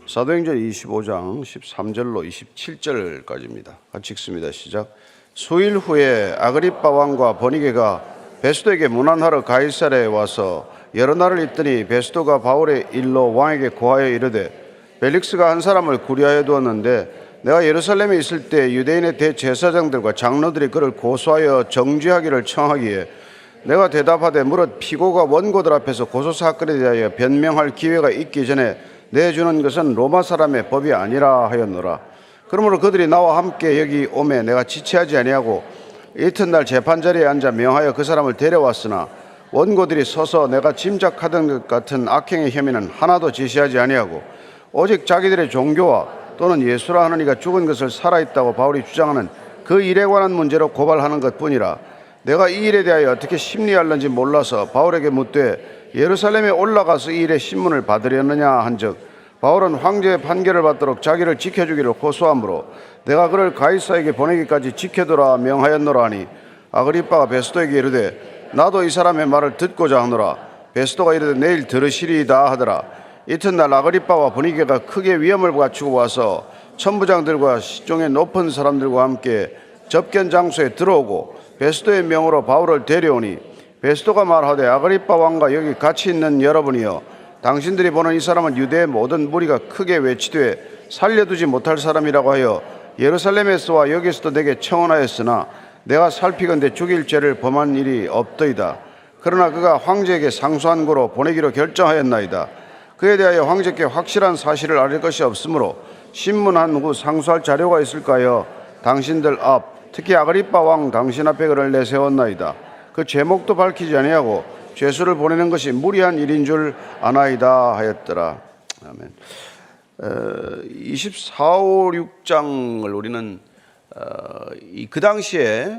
사도행전 25장 13절로 27절까지입니다. 같이 읽습니다. 시작. 수일 후에 아그리빠 왕과 버니게가 베스도에게 문안하러 가이사랴에 와서 여러 날을 있더니 베스도가 바울의 일로 왕에게 고하여 이르되 벨릭스가 한 사람을 구리하여 두었는데 내가 예루살렘에 있을 때 유대인의 대제사장들과 장로들이 그를 고소하여 정죄하기를 청하기에 내가 대답하되 무릇 피고가 원고들 앞에서 고소사건에 대하여 변명할 기회가 있기 전에 내주는 것은 로마 사람의 법이 아니라 하였노라. 그러므로 그들이 나와 함께 여기 오매 내가 지체하지 아니하고 이튿날 재판자리에 앉아 명하여 그 사람을 데려왔으나 원고들이 서서 내가 짐작하던 것 같은 악행의 혐의는 하나도 제시하지 아니하고 오직 자기들의 종교와 또는 예수라 하는 이가 죽은 것을 살아있다고 바울이 주장하는 그 일에 관한 문제로 고발하는 것뿐이라. 내가 이 일에 대하여 어떻게 심리할는지 몰라서 바울에게 묻되 예루살렘에 올라가서 이 일의 신문을 받으려느냐 한즉 바울은 황제의 판결을 받도록 자기를 지켜주기를 호소하므로 내가 그를 가이사에게 보내기까지 지켜두라 명하였노라 하니 아그리빠가 베스도에게 이르되 나도 이 사람의 말을 듣고자 하노라. 베스도가 이르되 내일 들으시리이다 하더라. 이튿날 아그리빠와 버니게가 크게 위험을 갖추고 와서 천부장들과 시종의 높은 사람들과 함께 접견 장소에 들어오고 베스도의 명으로 바울을 데려오니 베스도가 말하되 아그리빠 왕과 여기 같이 있는 여러분이여 당신들이 보는 이 사람은 유대의 모든 무리가 크게 외치되 살려두지 못할 사람이라고 하여 예루살렘에서와 여기서도 내게 청언하였으나 내가 살피건대 죽일 죄를 범한 일이 없더이다. 그러나 그가 황제에게 상소한 고로 보내기로 결정하였나이다. 그에 대하여 황제께 확실한 사실을 알릴 것이 없으므로 신문한 후 상소할 자료가 있을까요? 당신들 앞 특히 아그리빠 왕 당신 앞에 그를 내세웠나이다. 그 제목도 밝히지 아니하고 죄수를 보내는 것이 무리한 일인 줄 아나이다 하였더라. 아멘. 24, 5, 6장을 우리는 그 당시에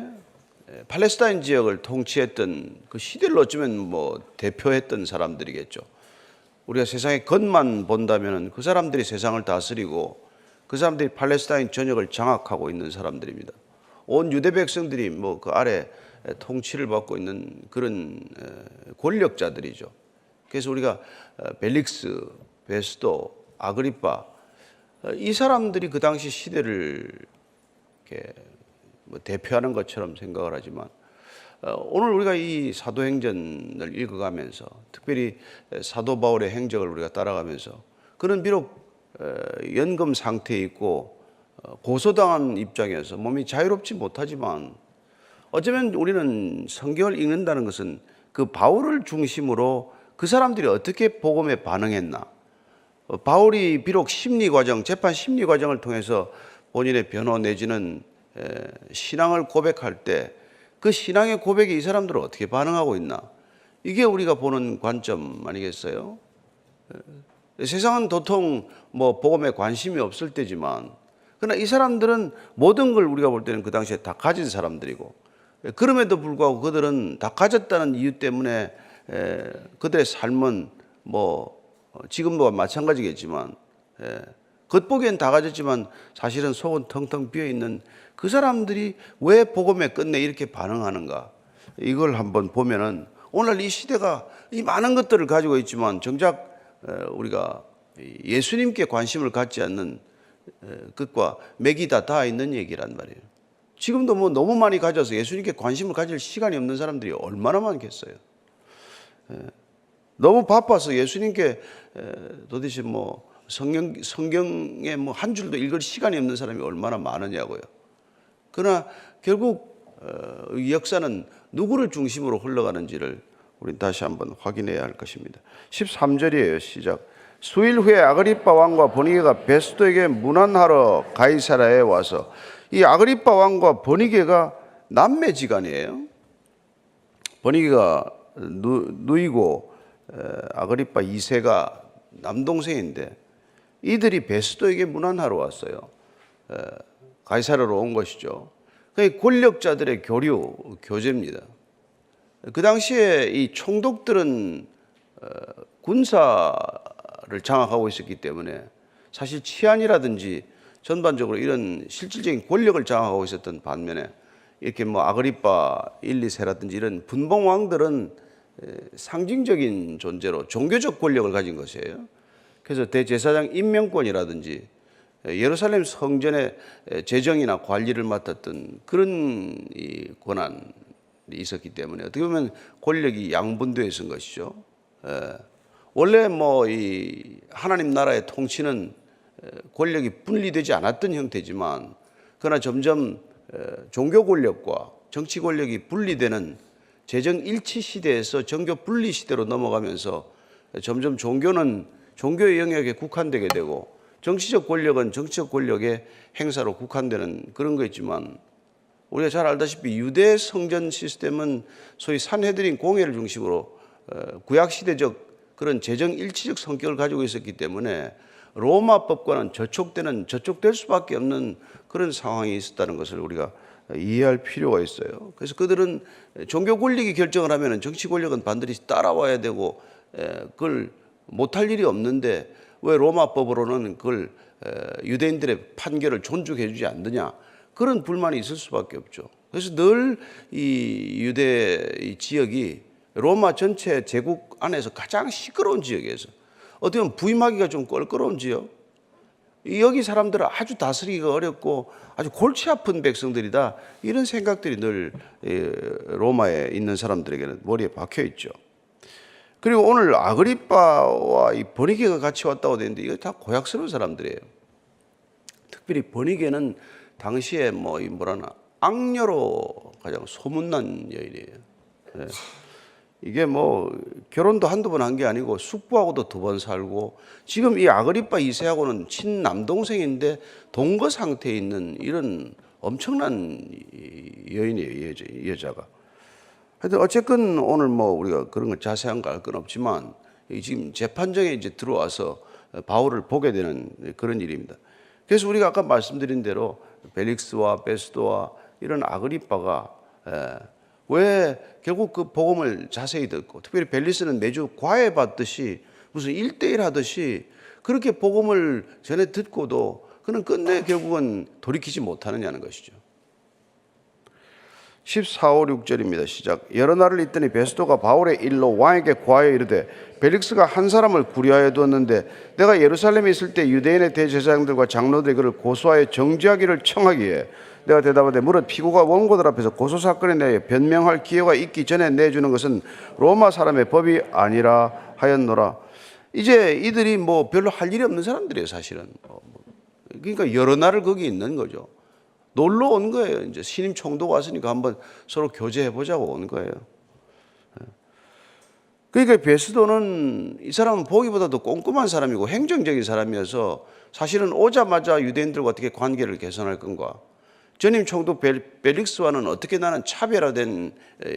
팔레스타인 지역을 통치했던 그 시대를 어쩌면 뭐 대표했던 사람들이겠죠. 우리가 세상의 겉만 본다면 그 사람들이 세상을 다스리고 그 사람들이 팔레스타인 전역을 장악하고 있는 사람들입니다. 온 유대 백성들이 뭐 그 아래 통치를 받고 있는 그런 권력자들이죠. 그래서 우리가 벨릭스, 베스도, 아그리빠 이 사람들이 그 당시 시대를 이렇게 뭐 대표하는 것처럼 생각을 하지만 오늘 우리가 이 사도행전을 읽어가면서 특별히 사도 바울의 행적을 우리가 따라가면서 그는 비록 연금 상태에 있고 고소당한 입장에서 몸이 자유롭지 못하지만 어쩌면 우리는 성경을 읽는다는 것은 그 바울을 중심으로 그 사람들이 어떻게 복음에 반응했나, 바울이 비록 심리과정, 재판 심리과정을 통해서 본인의 변호 내지는 신앙을 고백할 때 그 신앙의 고백에 이 사람들은 어떻게 반응하고 있나, 이게 우리가 보는 관점 아니겠어요? 세상은 도통 뭐 복음에 관심이 없을 때지만 그러나 이 사람들은 모든 걸 우리가 볼 때는 그 당시에 다 가진 사람들이고 그럼에도 불구하고 그들은 다 가졌다는 이유 때문에 그들의 삶은 뭐 지금도 마찬가지겠지만 겉보기엔 다 가졌지만 사실은 속은 텅텅 비어있는 그 사람들이 왜 복음에 끝내 이렇게 반응하는가, 이걸 한번 보면은 오늘 이 시대가 이 많은 것들을 가지고 있지만 정작 우리가 예수님께 관심을 갖지 않는 것과 맥이 다 닿아 있는 얘기란 말이에요. 지금도 뭐 너무 많이 가져서 예수님께 관심을 가질 시간이 없는 사람들이 얼마나 많겠어요. 너무 바빠서 예수님께 도대체 뭐 성경에 뭐 한 줄도 읽을 시간이 없는 사람이 얼마나 많으냐고요. 그러나 결국 이 역사는 누구를 중심으로 흘러가는지를 우리 다시 한번 확인해야 할 것입니다. 13절이에요. 시작. 수일 후에 아그리빠 왕과 버니게가 베스도에게 문안하러 가이사랴에 와서, 이 아그리빠 왕과 버니게가 남매지간이에요. 버니게가 누이고 아그리빠 2세가 남동생인데 이들이 베스도에게 문안하러 왔어요. 가이사랴로 온 것이죠. 권력자들의 교제입니다. 그 당시에 이 총독들은 군사를 장악하고 있었기 때문에 사실 치안이라든지 전반적으로 이런 실질적인 권력을 장악하고 있었던 반면에 이렇게 뭐 아그리빠 1, 2세라든지 이런 분봉왕들은 상징적인 존재로 종교적 권력을 가진 것이에요. 그래서 대제사장 임명권이라든지 예루살렘 성전의 재정이나 관리를 맡았던 그런 이 권한이 있었기 때문에 어떻게 보면 권력이 양분되어 있은 것이죠. 원래 뭐 이 하나님 나라의 통치는 권력이 분리되지 않았던 형태지만 그러나 점점 종교 권력과 정치 권력이 분리되는 재정 일치 시대에서 정교 분리 시대로 넘어가면서 점점 종교는 종교의 영역에 국한되게 되고 정치적 권력은 정치적 권력의 행사로 국한되는 그런 거 있지만 우리가 잘 알다시피 유대 성전 시스템은 소위 산헤드린 공회를 중심으로 구약시대적 그런 재정 일치적 성격을 가지고 있었기 때문에 로마법과는 저촉될 수밖에 없는 그런 상황이 있었다는 것을 우리가 이해할 필요가 있어요. 그래서 그들은 종교 권력이 결정을 하면 정치 권력은 반드시 따라와야 되고 그걸 못할 일이 없는데 왜 로마법으로는 그걸 유대인들의 판결을 존중해 주지 않느냐, 그런 불만이 있을 수밖에 없죠. 그래서 늘 이 유대 이 지역이 로마 전체 제국 안에서 가장 시끄러운 지역에서 어떻게 보면 부임하기가 좀 껄끄러운 지역, 여기 사람들은 아주 다스리기가 어렵고 아주 골치 아픈 백성들이다, 이런 생각들이 늘 로마에 있는 사람들에게는 머리에 박혀 있죠. 그리고 오늘 아그리빠와 이 버니게가 같이 왔다고 되는데 이거 다 고약스러운 사람들이에요. 특별히 버니게는 당시에 악녀로 가장 소문난 여인이에요. 네. 이게 결혼도 한두 번 한 게 아니고 숙부하고도 2번 살고 지금 이 아그리빠 2세하고는 친남동생인데 동거 상태에 있는 이런 엄청난 여인이에요, 여자가. 하여튼 어쨌건 오늘 우리가 그런 거 자세한 거 알 건 없지만 지금 재판정에 이제 들어와서 바울을 보게 되는 그런 일입니다. 그래서 우리가 아까 말씀드린 대로 벨릭스와 베스도와 이런 아그리빠가 왜 결국 그 복음을 자세히 듣고, 특별히 벨리스는 매주 과외 받듯이 무슨 1대1 하듯이 그렇게 복음을 전해 듣고도 그는 끝내 결국은 돌이키지 못하느냐는 것이죠. 14, 5, 6절입니다. 시작. 여러 날을 있더니 베스도가 바울의 일로 왕에게 고하여 이르되 벨릭스가 한 사람을 구려하여 두었는데 내가 예루살렘에 있을 때 유대인의 대제사장들과 장로들이 그를 고소하여 정죄하기를 청하기에 내가 대답하되 무릇 피고가 원고들 앞에서 고소사건에 대하여 변명할 기회가 있기 전에 내주는 것은 로마 사람의 법이 아니라 하였노라. 이제 이들이 별로 할 일이 없는 사람들이에요, 사실은. 그러니까 여러 날을 거기 있는 거죠. 놀러 온 거예요. 이제 신임 총독 왔으니까 한번 서로 교제해 보자고 온 거예요. 그러니까 베스도는 이 사람은 보기보다도 꼼꼼한 사람이고 행정적인 사람이어서 사실은 오자마자 유대인들과 어떻게 관계를 개선할 건가, 전임 총독 벨릭스와는 어떻게 나는 차별화된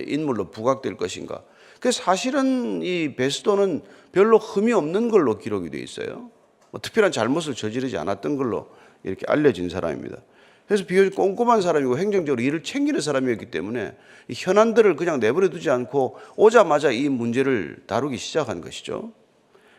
인물로 부각될 것인가. 그래서 사실은 이 베스도는 별로 흠이 없는 걸로 기록이 되어 있어요. 특별한 잘못을 저지르지 않았던 걸로 이렇게 알려진 사람입니다. 그래서 비교적 꼼꼼한 사람이고 행정적으로 일을 챙기는 사람이었기 때문에 이 현안들을 그냥 내버려 두지 않고 오자마자 이 문제를 다루기 시작한 것이죠.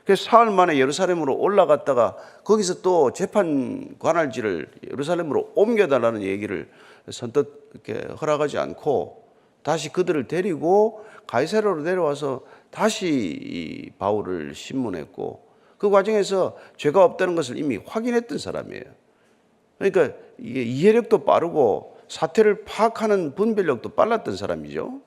그래서 사흘 만에 예루살렘으로 올라갔다가 거기서 또 재판 관할지를 예루살렘으로 옮겨달라는 얘기를 선뜻 이렇게 허락하지 않고 다시 그들을 데리고 가이사랴로 내려와서 다시 이 바울을 신문했고 그 과정에서 죄가 없다는 것을 이미 확인했던 사람이에요. 그러니까 이게 이해력도 빠르고 사태를 파악하는 분별력도 빨랐던 사람이죠.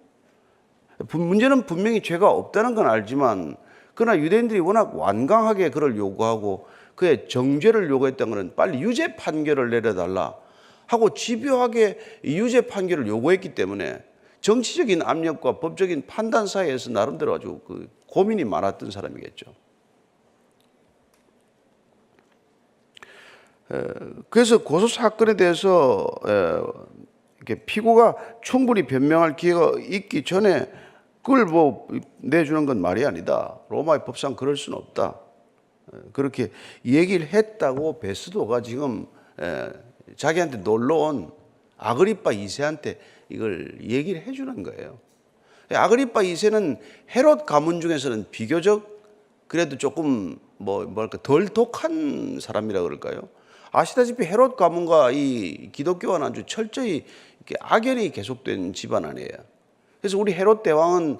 문제는 분명히 죄가 없다는 건 알지만 그러나 유대인들이 워낙 완강하게 그를 요구하고 그의 정죄를 요구했던 것은 빨리 유죄 판결을 내려달라 하고 집요하게 유죄 판결을 요구했기 때문에 정치적인 압력과 법적인 판단 사이에서 나름대로 아주 고민이 많았던 사람이겠죠. 그래서 고소 사건에 대해서 이렇게 피고가 충분히 변명할 기회가 있기 전에 그걸 내주는 건 말이 아니다. 로마의 법상 그럴 수는 없다. 그렇게 얘기를 했다고 베스도가 지금 자기한테 놀러 온 아그리빠 2세한테 이걸 얘기를 해주는 거예요. 아그리빠 2세는 헤롯 가문 중에서는 비교적 그래도 조금 덜 독한 사람이라 그럴까요? 아시다시피 헤롯 가문과 이 기독교와는 아주 철저히 이렇게 악연이 계속된 집안 아니에요. 그래서 우리 헤롯 대왕은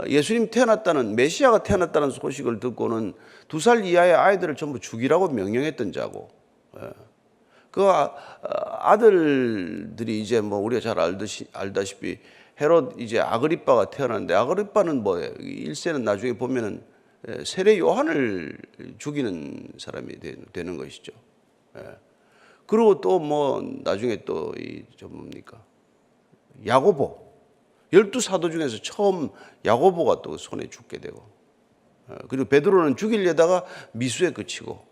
예수님 태어났다는, 메시아가 태어났다는 소식을 듣고는 2살 이하의 아이들을 전부 죽이라고 명령했던 자고, 그 아들들이 이제 뭐 우리가 잘 알다시피 헤롯 이제 아그리빠가 태어났는데, 아그리빠는 뭐예요? 1세는 나중에 보면은 세례 요한을 죽이는 사람이 되는 것이죠. 그리고 또 뭐 나중에 또 저 뭡니까? 야고보, 12사도 중에서 처음 야고보가 또 손에 죽게 되고, 그리고 베드로는 죽이려다가 미수에 그치고,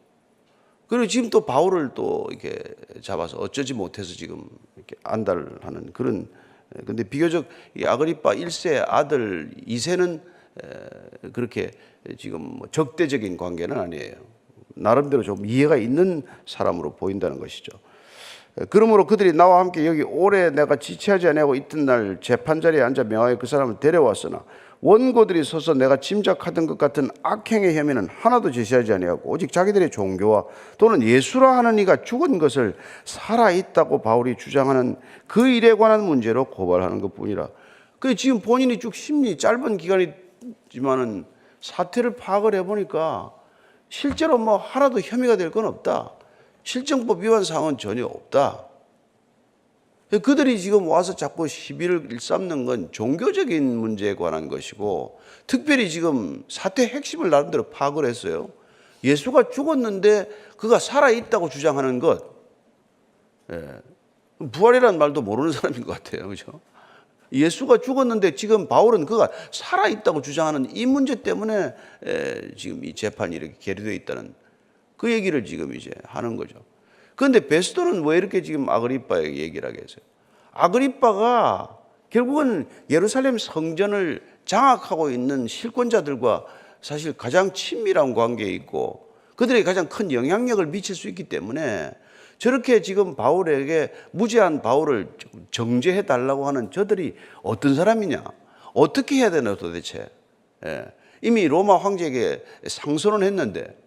그리고 지금 또 바울을 또 이렇게 잡아서 어쩌지 못해서 지금 이렇게 안달하는 그런. 근데 비교적 이 아그리빠 1세 아들 2세는 그렇게 지금 뭐 적대적인 관계는 아니에요. 나름대로 좀 이해가 있는 사람으로 보인다는 것이죠. 그러므로 그들이 나와 함께 여기 오래 내가 지체하지 아니하고 이튿날 재판자리에 앉아 명하여 그 사람을 데려왔으나 원고들이 서서 내가 짐작하던 것 같은 악행의 혐의는 하나도 제시하지 아니하고 오직 자기들의 종교와 또는 예수라 하는 이가 죽은 것을 살아있다고 바울이 주장하는 그 일에 관한 문제로 고발하는 것뿐이라. 그 지금 본인이 쭉 심리 짧은 기간이지만은 사태를 파악을 해보니까 실제로 뭐 하나도 혐의가 될 건 없다. 실정법 위반 사항은 전혀 없다. 그들이 지금 와서 자꾸 시비를 일삼는 건 종교적인 문제에 관한 것이고, 특별히 지금 사태 핵심을 나름대로 파악을 했어요. 예수가 죽었는데 그가 살아있다고 주장하는 것. 부활이라는 말도 모르는 사람인 것 같아요. 그죠? 예수가 죽었는데 지금 바울은 그가 살아있다고 주장하는 이 문제 때문에 지금 이 재판이 이렇게 계류되어 있다는 그 얘기를 지금 이제 하는 거죠. 그런데 베스도는 왜 이렇게 지금 아그리빠에게 얘기를 하게 했어요? 아그리빠가 결국은 예루살렘 성전을 장악하고 있는 실권자들과 사실 가장 친밀한 관계에 있고 그들에게 가장 큰 영향력을 미칠 수 있기 때문에 저렇게 지금 바울에게 무죄한 바울을 정죄해 달라고 하는 저들이 어떤 사람이냐, 어떻게 해야 되나 도대체. 이미 로마 황제에게 상소는 했는데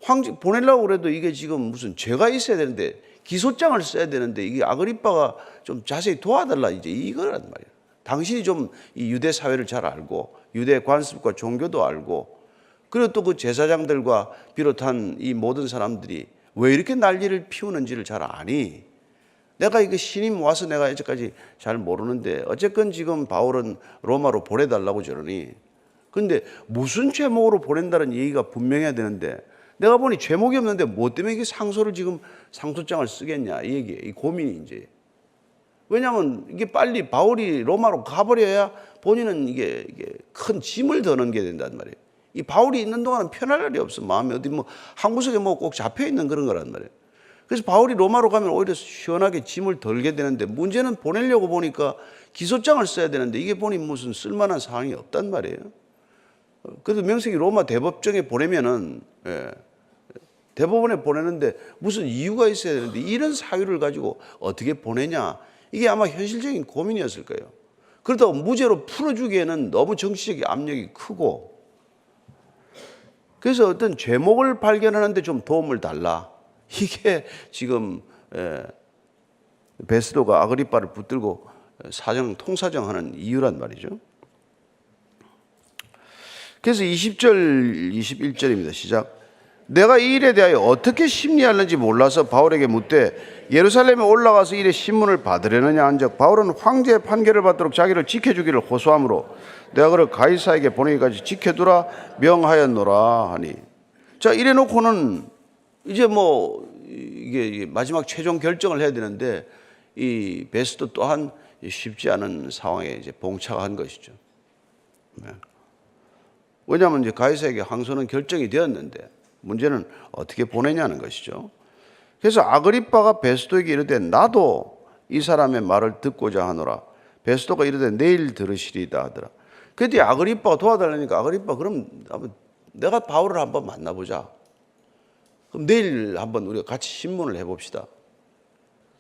황제 보내려고 그래도 이게 지금 무슨 죄가 있어야 되는데 기소장을 써야 되는데 이게 아그리빠가 좀 자세히 도와달라 이제 이거란 말이에요. 당신이 좀 이 유대 사회를 잘 알고 유대 관습과 종교도 알고 그리고 또 그 제사장들과 비롯한 이 모든 사람들이 왜 이렇게 난리를 피우는지를 잘 아니. 내가 이거 신임 와서 내가 이제까지 잘 모르는데 어쨌건 지금 바울은 로마로 보내달라고 저러니. 근데 무슨 죄목으로 보낸다는 얘기가 분명해야 되는데 내가 보니 죄목이 없는데 뭐 때문에 이게 상소를 지금 상소장을 쓰겠냐 이 얘기예요. 이 고민이 이제. 왜냐하면 이게 빨리 바울이 로마로 가버려야 본인은 이게 큰 짐을 더 넘게 된단 말이에요. 이 바울이 있는 동안은 편할 날이 없어. 마음이 어디 뭐 한 구석에 뭐 꼭 잡혀 있는 그런 거란 말이에요. 그래서 바울이 로마로 가면 오히려 시원하게 짐을 덜게 되는데 문제는 보내려고 보니까 기소장을 써야 되는데 이게 보니 무슨 쓸만한 사항이 없단 말이에요. 그래도 명색이 로마 대법정에 보내면은 대법원에 보내는데 무슨 이유가 있어야 되는데 이런 사유를 가지고 어떻게 보내냐 이게 아마 현실적인 고민이었을 거예요. 그렇다고 무죄로 풀어주기에는 너무 정치적인 압력이 크고 그래서 어떤 죄목을 발견하는데 좀 도움을 달라. 이게 지금 베스도가 아그리빠를 붙들고 통사정하는 이유란 말이죠. 그래서 20절, 21절입니다. 시작. 내가 이 일에 대하여 어떻게 심리하는지 몰라서 바울에게 묻되 예루살렘에 올라가서 일의 신문을 받으려느냐 한즉 바울은 황제의 판결을 받도록 자기를 지켜주기를 호소하므로 내가 그를 가이사에게 보내기까지 지켜두라 명하였노라 하니. 자 이래 놓고는 이제 뭐 이게 마지막 최종 결정을 해야 되는데 이 베스도 또한 쉽지 않은 상황에 이제 봉착한 것이죠. 왜냐하면 이제 가이사에게 항소는 결정이 되었는데 문제는 어떻게 보내냐는 것이죠. 그래서 아그리빠가 베스도에게 이르되 나도 이 사람의 말을 듣고자 하노라. 베스도가 이르되 내일 들으시리다 하더라. 그때 아그리빠가 도와달라니까 아그리빠 그럼 내가 바울을 한번 만나보자. 그럼 내일 한번 우리가 같이 신문을 해봅시다.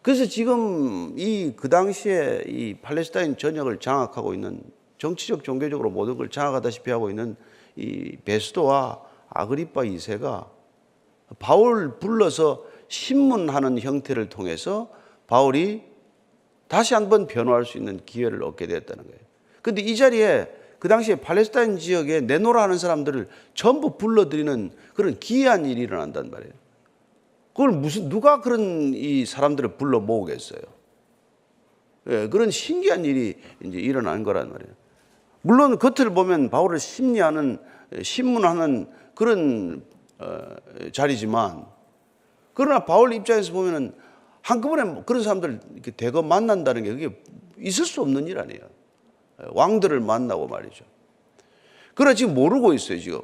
그래서 지금 그 당시에 이 팔레스타인 전역을 장악하고 있는 정치적 종교적으로 모든 걸 장악하다시피 하고 있는 이 베스도와 아그리빠 2세가 바울 불러서 신문하는 형태를 통해서 바울이 다시 한번 변호할 수 있는 기회를 얻게 되었다는 거예요. 그런데 이 자리에 그 당시에 팔레스타인 지역에 내노라 하는 사람들을 전부 불러들이는 그런 기이한 일이 일어난단 말이에요. 그걸 누가 그런 이 사람들을 불러 모으겠어요? 예, 그런 신기한 일이 이제 일어난 거란 말이에요. 물론 겉을 보면 바울을 심리하는, 신문하는 그런 자리지만, 그러나 바울 입장에서 보면은 한꺼번에 그런 사람들 이렇게 대거 만난다는 게 그게 있을 수 없는 일 아니에요. 왕들을 만나고 말이죠. 그러나 지금 모르고 있어요, 지금.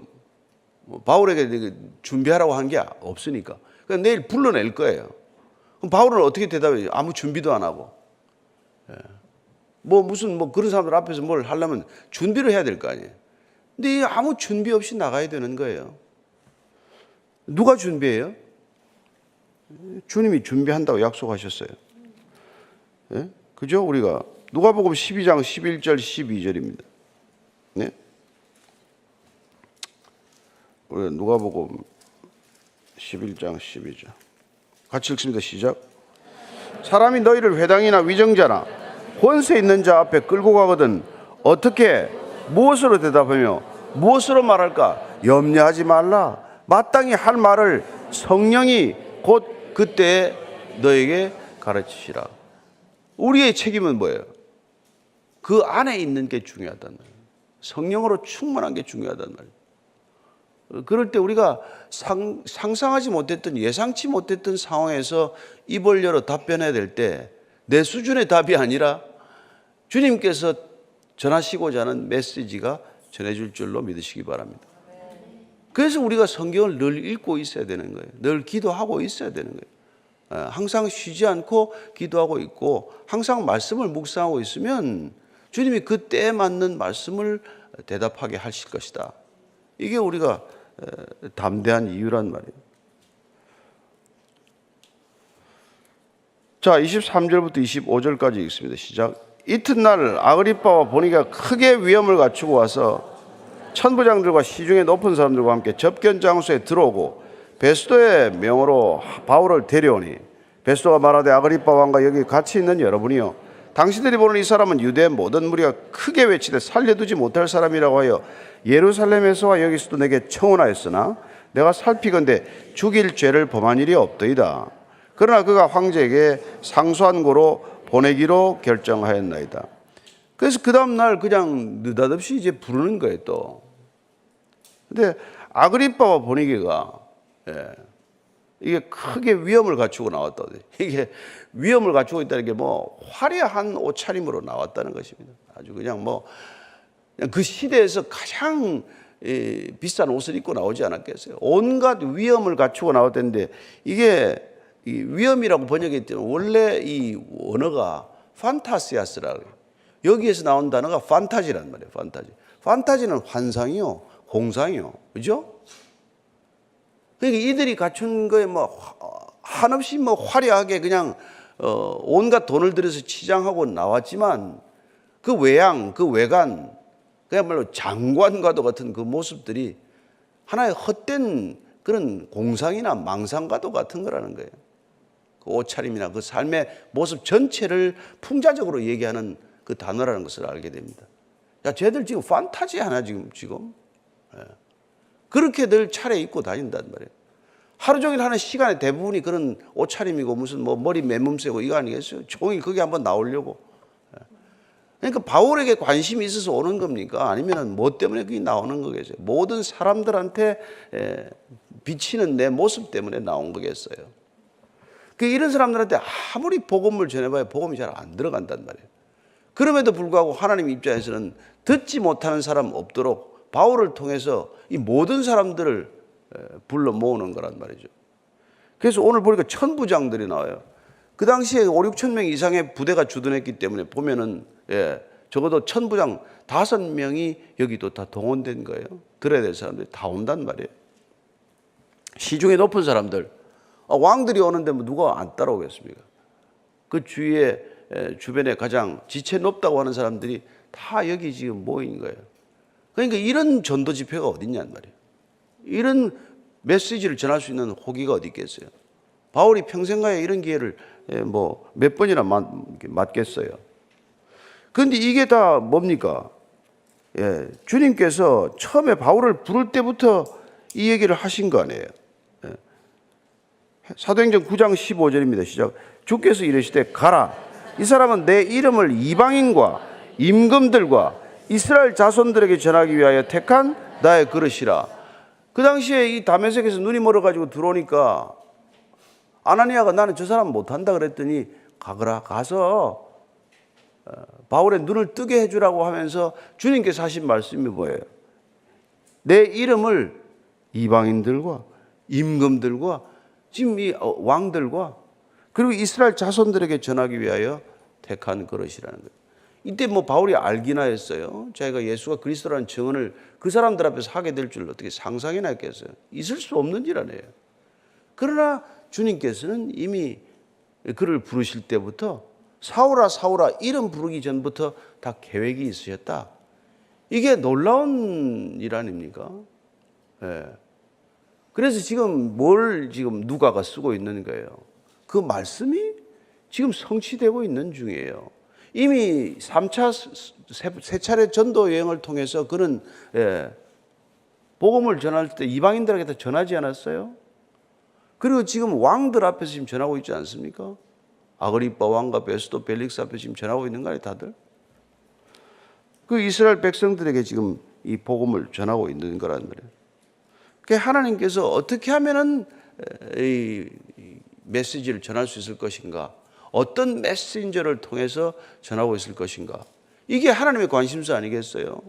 바울에게 준비하라고 한 게 없으니까. 그러니까 내일 불러낼 거예요. 그럼 바울은 어떻게 대답해요? 아무 준비도 안 하고. 무슨 그런 사람들 앞에서 뭘 하려면 준비를 해야 될 거 아니에요. 근데 아무 준비 없이 나가야 되는 거예요. 누가 준비해요? 주님이 준비한다고 약속하셨어요. 예? 그죠? 우리가 누가복음 12장 11절 12절입니다. 네? 우리 누가복음 11장 12절 같이 읽습니다. 시작. 사람이 너희를 회당이나 위정자나 권세 있는 자 앞에 끌고 가거든 어떻게 무엇으로 대답하며 무엇으로 말할까 염려하지 말라. 마땅히 할 말을 성령이 곧 그때 너에게 가르치시라. 우리의 책임은 뭐예요? 그 안에 있는 게 중요하단 말이에요. 성령으로 충만한 게 중요하단 말이에요. 그럴 때 우리가 상상하지 못했던, 예상치 못했던 상황에서 입을 열어 답변해야 될 때 내 수준의 답이 아니라 주님께서 전하시고자 하는 메시지가 전해질 줄로 믿으시기 바랍니다. 그래서 우리가 성경을 늘 읽고 있어야 되는 거예요. 늘 기도하고 있어야 되는 거예요. 항상 쉬지 않고 기도하고 있고 항상 말씀을 묵상하고 있으면 주님이 그 때에 맞는 말씀을 대답하게 하실 것이다. 이게 우리가 담대한 이유란 말이에요. 자, 23절부터 25절까지 읽습니다. 시작. 이튿날 아그리빠와 보니가 크게 위험을 갖추고 와서 천부장들과 시중의 높은 사람들과 함께 접견 장소에 들어오고 베스도의 명으로 바울을 데려오니 베스도가 말하되 아그리빠 왕과 여기 같이 있는 여러분이요 당신들이 보는 이 사람은 유대 모든 무리가 크게 외치되 살려두지 못할 사람이라고 하여 예루살렘에서와 여기서도 내게 청혼하였으나 내가 살피건대 죽일 죄를 범한 일이 없더이다. 그러나 그가 황제에게 상소한 고로 보내기로 결정하였나이다. 그래서 그 다음날 그냥 느닷없이 이제 부르는 거예요 또. 근데 아그리빠와 보니게가 이게 크게 위험을 갖추고 나왔다. 이게 위험을 갖추고 있다는 게 화려한 옷차림으로 나왔다는 것입니다. 아주 그냥 그냥 그 시대에서 가장 비싼 옷을 입고 나오지 않았겠어요. 온갖 위험을 갖추고 나왔는데 이게 이 위험이라고 번역했기 때문에 원래 이 언어가 판타시아스라고 해요. 여기에서 나온 단어가 판타지란 말이에요. 판타지. 판타지는 환상이요, 공상이요, 그죠? 그러니까 이들이 갖춘 거에 한없이 화려하게 그냥 온갖 돈을 들여서 치장하고 나왔지만 그 외양, 그 외관, 그야말로 장관과도 같은 그 모습들이 하나의 헛된 그런 공상이나 망상과도 같은 거라는 거예요. 그 옷차림이나 그 삶의 모습 전체를 풍자적으로 얘기하는 그 단어라는 것을 알게 됩니다. 야, 쟤들 지금 판타지 하나 지금. 그렇게들 차려입고 다닌단 말이에요. 하루 종일 하는 시간의 대부분이 그런 옷차림이고 무슨 머리 맨몸새고 이거 아니겠어요? 종일 그게 한번 나오려고. 그러니까 바울에게 관심이 있어서 오는 겁니까? 아니면 뭐 때문에 그게 나오는 거겠어요? 모든 사람들한테 비치는 내 모습 때문에 나온 거겠어요? 이런 사람들한테 아무리 복음을 전해봐야 복음이 잘 안 들어간단 말이에요. 그럼에도 불구하고 하나님 입장에서는 듣지 못하는 사람 없도록 바울을 통해서 이 모든 사람들을 불러 모으는 거란 말이죠. 그래서 오늘 보니까 천부장들이 나와요. 그 당시에 5, 6천 명 이상의 부대가 주둔했기 때문에 보면은 적어도 천부장 5명이 여기도 다 동원된 거예요. 들어야 될 사람들이 다 온단 말이에요. 시중에 높은 사람들, 왕들이 오는데 누가 안 따라오겠습니까? 그 주변에 가장 지체 높다고 하는 사람들이 다 여기 지금 모인 거예요. 그러니까 이런 전도 집회가 어딨냔 말이에요. 이런 메시지를 전할 수 있는 호기가 어디 있겠어요? 바울이 평생가에 이런 기회를 몇 번이나 맞겠어요. 그런데 이게 다 뭡니까? 주님께서 처음에 바울을 부를 때부터 이 얘기를 하신 거 아니에요. 사도행전 9장 15절입니다. 시작. 주께서 이르시되 가라. 이 사람은 내 이름을 이방인과 임금들과 이스라엘 자손들에게 전하기 위하여 택한 나의 그릇이라. 그 당시에 이 다메섹에서 눈이 멀어가지고 들어오니까 아나니아가 나는 저 사람 못한다 그랬더니 가거라. 가서 바울의 눈을 뜨게 해주라고 하면서 주님께서 하신 말씀이 뭐예요? 내 이름을 이방인들과 임금들과 지금 이 왕들과 그리고 이스라엘 자손들에게 전하기 위하여 택한 그릇이라는 거예요. 이때 뭐 바울이 알기나 했어요. 자기가 예수가 그리스도라는 증언을 그 사람들 앞에서 하게 될 줄 어떻게 상상이나 했겠어요. 있을 수 없는 일 아니에요. 그러나 주님께서는 이미 그를 부르실 때부터 사울아 사울아 이름 부르기 전부터 다 계획이 있으셨다. 이게 놀라운 일 아닙니까? 예. 그래서 지금 뭘 지금 누가가 쓰고 있는 거예요. 그 말씀이 지금 성취되고 있는 중이에요. 이미 3차, 세 차례 전도 여행을 통해서 그는 복음을 전할 때 이방인들에게 다 전하지 않았어요? 그리고 지금 왕들 앞에서 지금 전하고 있지 않습니까? 아그리빠 왕과 베스도 벨릭스 앞에서 지금 전하고 있는 거 아니에요, 다들? 그 이스라엘 백성들에게 지금 이 복음을 전하고 있는 거란 말이에요. 그러니까 하나님께서 어떻게 하면은 이 메시지를 전할 수 있을 것인가? 어떤 메신저를 통해서 전하고 있을 것인가? 이게 하나님의 관심사 아니겠어요?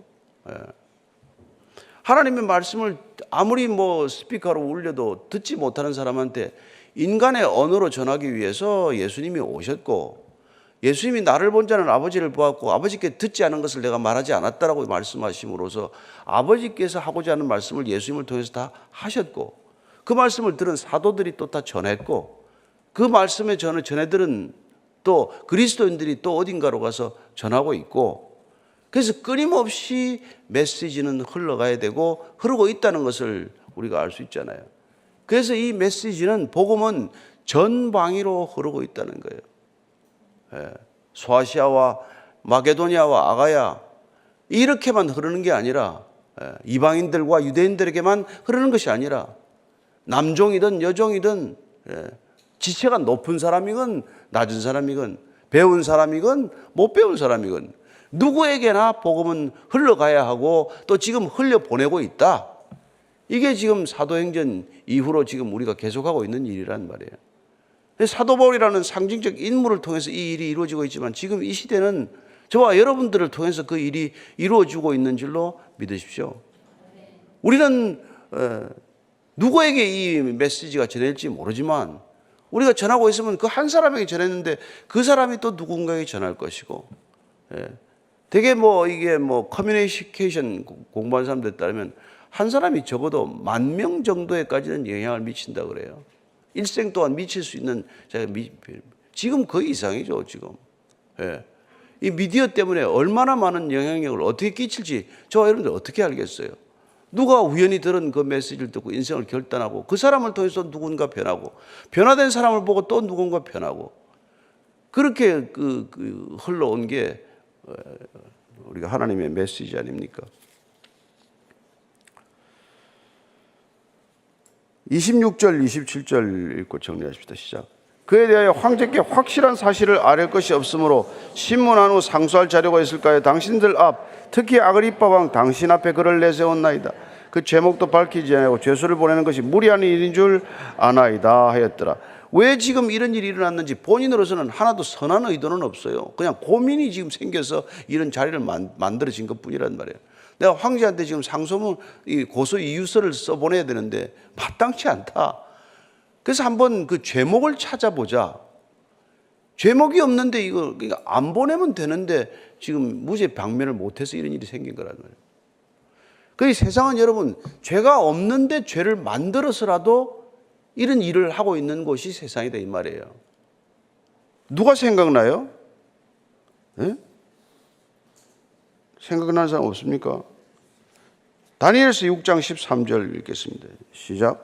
하나님의 말씀을 아무리 뭐 스피커로 울려도 듣지 못하는 사람한테 인간의 언어로 전하기 위해서 예수님이 오셨고, 예수님이 나를 본 자는 아버지를 보았고 아버지께 듣지 않은 것을 내가 말하지 않았다라고 말씀하심으로써 아버지께서 하고자 하는 말씀을 예수님을 통해서 다 하셨고, 그 말씀을 들은 사도들이 또 다 전했고, 그 말씀의 전해들은 또 그리스도인들이 또 어딘가로 가서 전하고 있고, 그래서 끊임없이 메시지는 흘러가야 되고 흐르고 있다는 것을 우리가 알 수 있잖아요. 그래서 이 메시지는, 복음은 전방위로 흐르고 있다는 거예요. 소아시아와 마게도니아와 아가야 이렇게만 흐르는 게 아니라, 이방인들과 유대인들에게만 흐르는 것이 아니라 남종이든 여종이든 지체가 높은 사람이건 낮은 사람이건 배운 사람이건 못 배운 사람이건 누구에게나 복음은 흘러가야 하고 또 지금 흘려보내고 있다. 이게 지금 사도행전 이후로 지금 우리가 계속하고 있는 일이란 말이에요. 사도 바울이라는 상징적 인물을 통해서 이 일이 이루어지고 있지만 지금 이 시대는 저와 여러분들을 통해서 그 일이 이루어지고 있는 줄로 믿으십시오. 우리는 누구에게 이 메시지가 전해질지 모르지만 우리가 전하고 있으면 그 한 사람에게 전했는데 그 사람이 또 누군가에게 전할 것이고, 되게 뭐 이게 뭐 커뮤니케이션 공부한 사람들 따르면 한 사람이 적어도 10,000명 정도에까지는 영향을 미친다 그래요. 일생 동안 미칠 수 있는, 지금 그 이상이죠 지금. 이 미디어 때문에 얼마나 많은 영향력을 어떻게 끼칠지 저와 여러분들 어떻게 알겠어요? 누가 우연히 들은 그 메시지를 듣고 인생을 결단하고 그 사람을 통해서 누군가 변하고, 변화된 사람을 보고 또 누군가 변하고, 그렇게 흘러온 게 우리가 하나님의 메시지 아닙니까? 26절 27절 읽고 정리하십시다. 시작. 그에 대하여 황제께 확실한 사실을 아뢰 것이 없으므로 신문한 후 상소할 자료가 있을까요? 당신들 앞, 특히 아그리빠 왕 당신 앞에 그를 내세웠나이다. 그 제목도 밝히지 않고 죄수를 보내는 것이 무리한 일인 줄 아나이다 하였더라. 왜 지금 이런 일이 일어났는지 본인으로서는 하나도 선한 의도는 없어요. 그냥 고민이 지금 생겨서 이런 자리를 만들어진 것뿐이란 말이에요. 내가 황제한테 지금 상소문, 고소 이유서를 써보내야 되는데 마땅치 않다. 그래서 한번 그 죄목을 찾아보자. 죄목이 없는데 이거 그러니까 안 보내면 되는데 지금 무죄 방면을 못해서 이런 일이 생긴 거란 말이에요. 그 세상은 여러분, 죄가 없는데 죄를 만들어서라도 이런 일을 하고 있는 곳이 세상이다 이 말이에요. 누가 생각나요? 네? 생각나는 사람 없습니까? 다니엘서 6장 13절 읽겠습니다. 시작.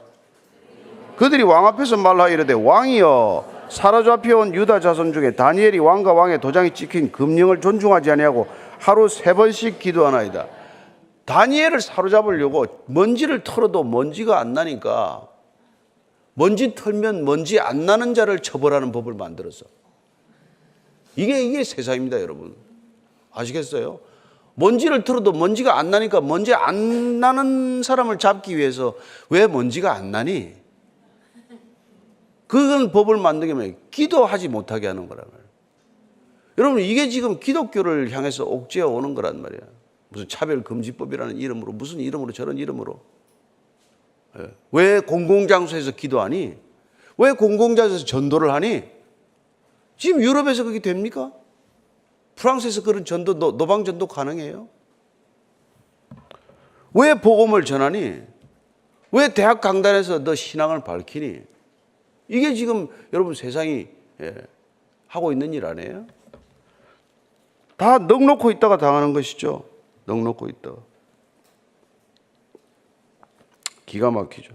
그들이 왕 앞에서 말하여 이르되 왕이여, 사로잡혀온 유다 자손 중에 다니엘이 왕과 왕의 도장이 찍힌 금령을 존중하지 아니하고 하루 3번씩 기도하나이다. 다니엘을 사로잡으려고 먼지를 털어도 먼지가 안 나니까 먼지 털면 먼지 안 나는 자를 처벌하는 법을 만들어서 이게 세상입니다, 여러분. 아시겠어요? 먼지를 털어도 먼지가 안 나니까 먼지 안 나는 사람을 잡기 위해서 왜 먼지가 안 나니? 그건 법을 만들게 하면 기도하지 못하게 하는 거란 말이에요. 여러분, 이게 지금 기독교를 향해서 옥죄어 오는 거란 말이에요. 무슨 차별금지법이라는 이름으로, 무슨 이름으로, 저런 이름으로. 왜 공공장소에서 기도하니? 왜 공공장소에서 전도를 하니? 지금 유럽에서 그게 됩니까? 프랑스에서 그런 전도, 노방전도 가능해요? 왜 복음을 전하니? 왜 대학 강단에서 너 신앙을 밝히니? 이게 지금 여러분 세상이 하고 있는 일 아니에요? 다 넉놓고 있다가 당하는 것이죠. 넉놓고 있다가. 기가 막히죠.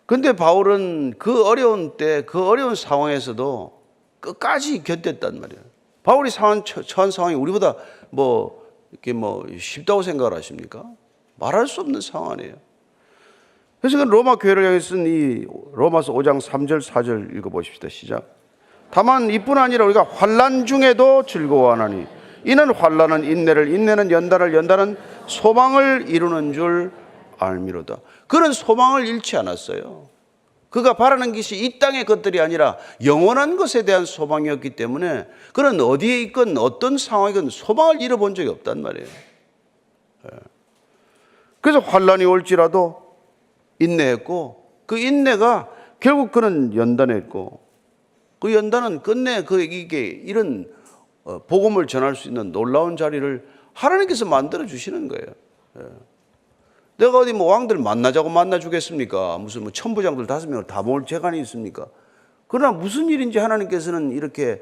근데 바울은 그 어려운 때, 그 어려운 상황에서도 끝까지 견뎠단 말이에요. 바울이 처한 상황이 우리보다 이렇게 쉽다고 생각을 하십니까? 말할 수 없는 상황 아니에요. 그래서 로마 교회를 향해 쓴 이 로마서 5장 3절 4절 읽어보십시다. 시작. 다만 이뿐 아니라 우리가 환난 중에도 즐거워하나니 이는 환난은 인내를, 인내는 연단을, 연단은 소망을 이루는 줄 알미로다. 그는 소망을 잃지 않았어요. 그가 바라는 것이 이 땅의 것들이 아니라 영원한 것에 대한 소망이었기 때문에 그는 어디에 있건 어떤 상황이건 소망을 잃어본 적이 없단 말이에요. 그래서 환난이 올지라도 인내했고, 그 인내가 결국 그는 연단했고, 그 연단은 끝내 그에게 이런 복음을 전할 수 있는 놀라운 자리를 하나님께서 만들어 주시는 거예요. 내가 어디 왕들 만나자고 만나 주겠습니까? 무슨 천부장들 5명을 다 모을 재간이 있습니까? 그러나 무슨 일인지 하나님께서는 이렇게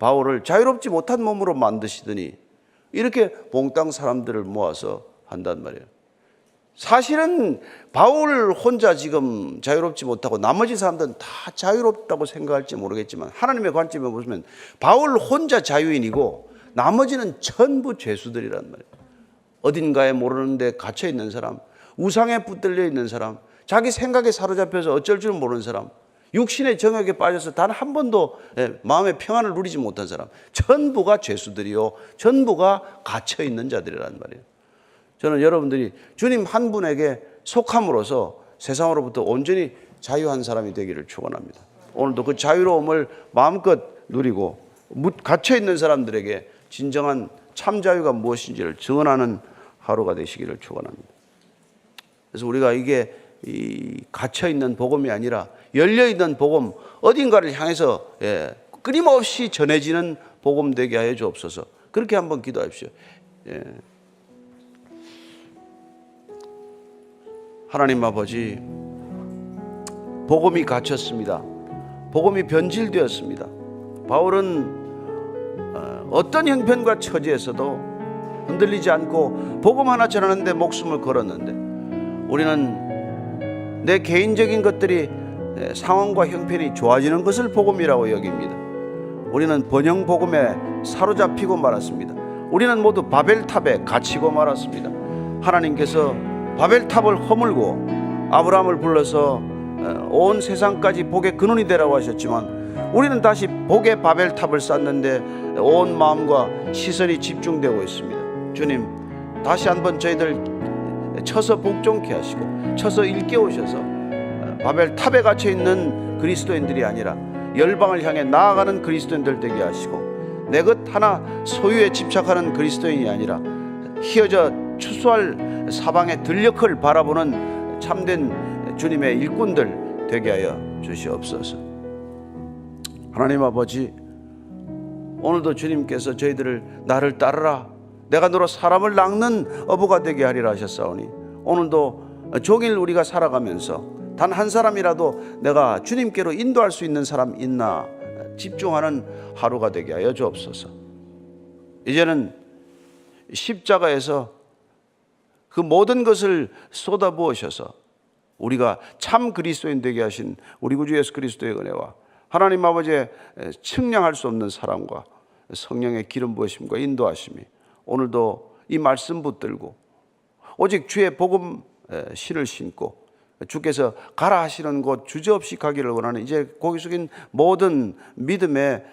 바울을 자유롭지 못한 몸으로 만드시더니 이렇게 몽땅 사람들을 모아서 한단 말이에요. 사실은 바울 혼자 지금 자유롭지 못하고 나머지 사람들은 다 자유롭다고 생각할지 모르겠지만 하나님의 관점에 보시면 바울 혼자 자유인이고 나머지는 전부 죄수들이란 말이에요. 어딘가에 모르는데 갇혀 있는 사람, 우상에 붙들려 있는 사람, 자기 생각에 사로잡혀서 어쩔 줄 모르는 사람, 육신의 정욕에 빠져서 단 한 번도 마음의 평안을 누리지 못한 사람, 전부가 죄수들이요, 전부가 갇혀 있는 자들이란 말이에요. 저는 여러분들이 주님 한 분에게 속함으로써 세상으로부터 온전히 자유한 사람이 되기를 축원합니다. 오늘도 그 자유로움을 마음껏 누리고 갇혀 있는 사람들에게 진정한 참 자유가 무엇인지를 증언하는 하루가 되시기를 축원합니다. 그래서 우리가 이게 갇혀 있는 복음이 아니라 열려 있는 복음, 어딘가를 향해서 끊임없이 전해지는 복음 되게 하여 주옵소서. 그렇게 한번 기도하십시오. 하나님 아버지, 복음이 갇혔습니다. 복음이 변질되었습니다. 바울은 어떤 형편과 처지에서도 흔들리지 않고 복음 하나 전하는데 목숨을 걸었는데, 우리는 내 개인적인 것들이 상황과 형편이 좋아지는 것을 복음이라고 여깁니다. 우리는 번영 복음에 사로잡히고 말았습니다. 우리는 모두 바벨탑에 갇히고 말았습니다. 하나님께서 바벨탑을 허물고 아브라함을 불러서 온 세상까지 복의 근원이 되라고 하셨지만, 우리는 다시 복의 바벨탑을 쌓는데 온 마음과 시선이 집중되고 있습니다. 주님, 다시 한번 저희들 쳐서 복종케 하시고 쳐서 일깨우셔서 바벨탑에 갇혀 있는 그리스도인들이 아니라 열방을 향해 나아가는 그리스도인들 되게 하시고, 내 것 하나 소유에 집착하는 그리스도인이 아니라 휘어져 추수할 사방의 들녘을 바라보는 참된 주님의 일꾼들 되게 하여 주시옵소서. 하나님 아버지, 오늘도 주님께서 저희들을 나를 따르라, 내가 너로 사람을 낚는 어부가 되게 하리라 하셨사오니, 오늘도 종일 우리가 살아가면서 단 한 사람이라도 내가 주님께로 인도할 수 있는 사람 있나 집중하는 하루가 되게 하여 주옵소서. 이제는 십자가에서 그 모든 것을 쏟아부으셔서 우리가 참 그리스도인 되게 하신 우리 구주 예수 그리스도의 은혜와 하나님 아버지의 측량할 수 없는 사랑과 성령의 기름 부으심과 인도하심이 오늘도 이 말씀 붙들고 오직 주의 복음 실을 신고 주께서 가라 하시는 곳 주저없이 가기를 원하는 이제 고개 숙인 모든 믿음의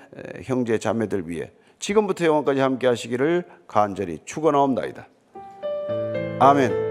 형제 자매들 위해 지금부터 영원까지 함께 하시기를 간절히 축원하옵나이다. 아멘.